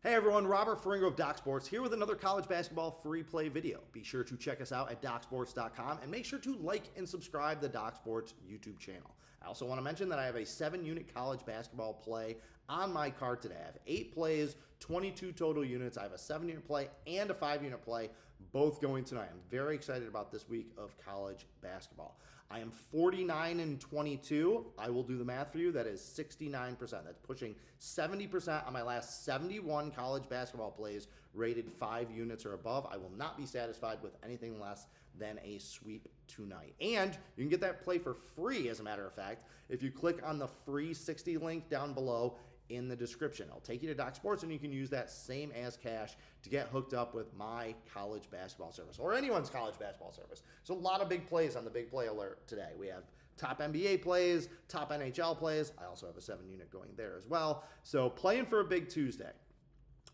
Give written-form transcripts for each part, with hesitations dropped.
Hey everyone, Robert Ferringo of DocSports here with another college basketball free play video. Be sure to check us out at DocSports.com and make sure to like and subscribe to the DocSports YouTube channel. I also want to mention that I have a 7-unit college basketball play on my card today. I have 8 plays, 22 total units. I have a 7-unit play and a 5-unit play, both going tonight. I'm very excited about this week of college basketball. I am 49-22. I will do the math for you. That is 69%. That's pushing 70% on my last 71 college basketball plays rated 5 units or above. I will not be satisfied with anything less than a sweep tonight. And you can get that play for free, as a matter of fact, if you click on the free 60 link down below in the description. I'll take you to DocSports, and you can use that same as cash to get hooked up with my college basketball service or anyone's college basketball service. So a lot of big plays on the big play alert today. We have top NBA plays, top NHL plays. I also have a 7-unit going there as well. So playing for a big Tuesday.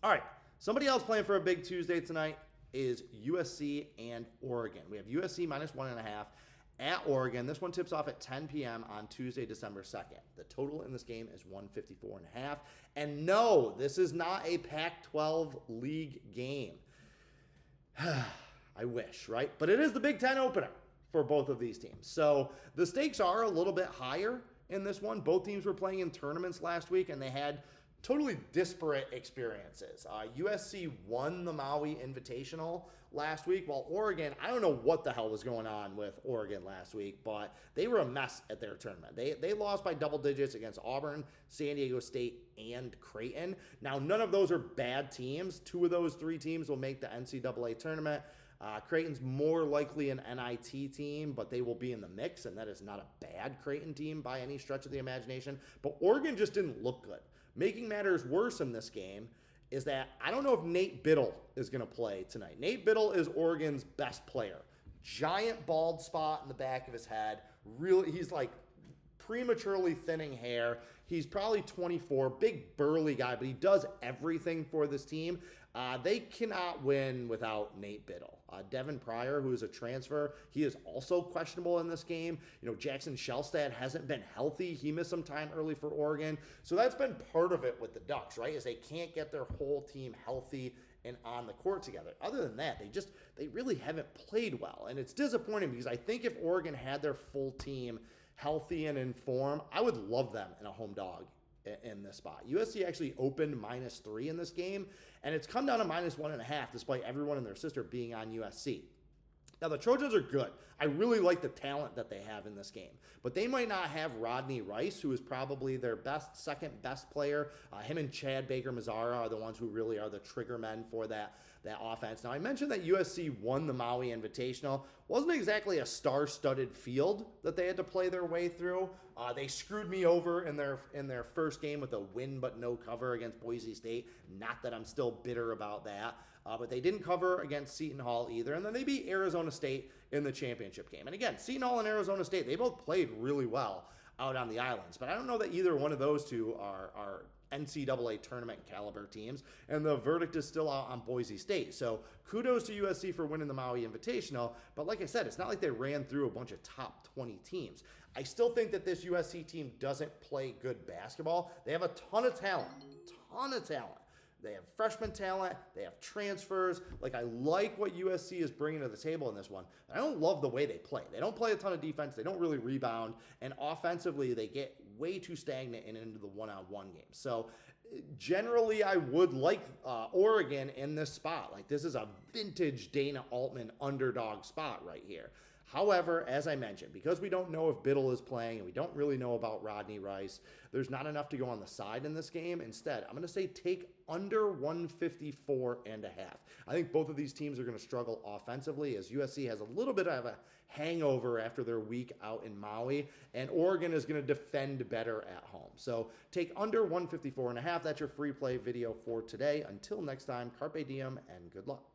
All right, somebody else playing for a big Tuesday tonight is USC and Oregon. We have USC minus 1.5 at Oregon. This one tips off at 10 p.m. on Tuesday, December 2nd. The total in this game is 154.5. And no, this is not a Pac-12 league game. I wish, right? But it is the Big Ten opener for both of these teams. So the stakes are a little bit higher in this one. Both teams were playing in tournaments last week, and they had totally disparate experiences. USC won the Maui Invitational last week, while Oregon, I don't know what the hell was going on with Oregon last week, but they were a mess at their tournament. They lost by double digits against Auburn, San Diego State, and Creighton. Now, none of those are bad teams. 2 of those 3 teams will make the NCAA tournament. Creighton's more likely an NIT team, but they will be in the mix, and that is not a bad Creighton team by any stretch of the imagination. But Oregon just didn't look good. Making matters worse in this game is that I don't know if Nate Bittle is going to play tonight. Nate Bittle is Oregon's best player. Giant bald spot in the back of his head. Really, he's like prematurely thinning hair. He's probably 24, big burly guy, but he does everything for this team. They cannot win without Nate Bittle. Devin Pryor, who is a transfer, he is also questionable in this game. You know, Jackson Shellstad hasn't been healthy. He missed some time early for Oregon. So that's been part of it with the Ducks, right? Is they can't get their whole team healthy and on the court together. Other than that, they really haven't played well. And it's disappointing because I think if Oregon had their full team healthy and in form, I would love them in a home dog in this spot. USC actually opened -3 in this game, and it's come down to -1.5 despite everyone and their sister being on USC. Now, the Trojans are good. I really like the talent that they have in this game. But they might not have Rodney Rice, who is probably their second best player. Him and Chad Baker-Mazara are the ones who really are the trigger men for that offense. Now, I mentioned that USC won the Maui Invitational. Wasn't exactly a star-studded field that they had to play their way through. They screwed me over in their first game with a win but no cover against Boise State. Not that I'm still bitter about that. But they didn't cover against Seton Hall either. And then they beat Arizona State in the championship game. And again, Seton Hall and Arizona State, they both played really well out on the islands. But I don't know that either one of those two are NCAA tournament caliber teams. And the verdict is still out on Boise State. So kudos to USC for winning the Maui Invitational. But like I said, it's not like they ran through a bunch of top 20 teams. I still think that this USC team doesn't play good basketball. They have a ton of talent. They have freshman talent. They have transfers. Like, I like what USC is bringing to the table in this one. I don't love the way they play. They don't play a ton of defense. They don't really rebound. And offensively, they get way too stagnant and into the one-on-one game. So, generally, I would like Oregon in this spot. Like, this is a vintage Dana Altman underdog spot right here. However, as I mentioned, because we don't know if Bittle is playing and we don't really know about Rodney Rice, there's not enough to go on the side in this game. Instead, I'm going to say take under 154.5. I think both of these teams are going to struggle offensively as USC has a little bit of a hangover after their week out in Maui, and Oregon is going to defend better at home. So take under 154.5. That's your free play video for today. Until next time, carpe diem and good luck.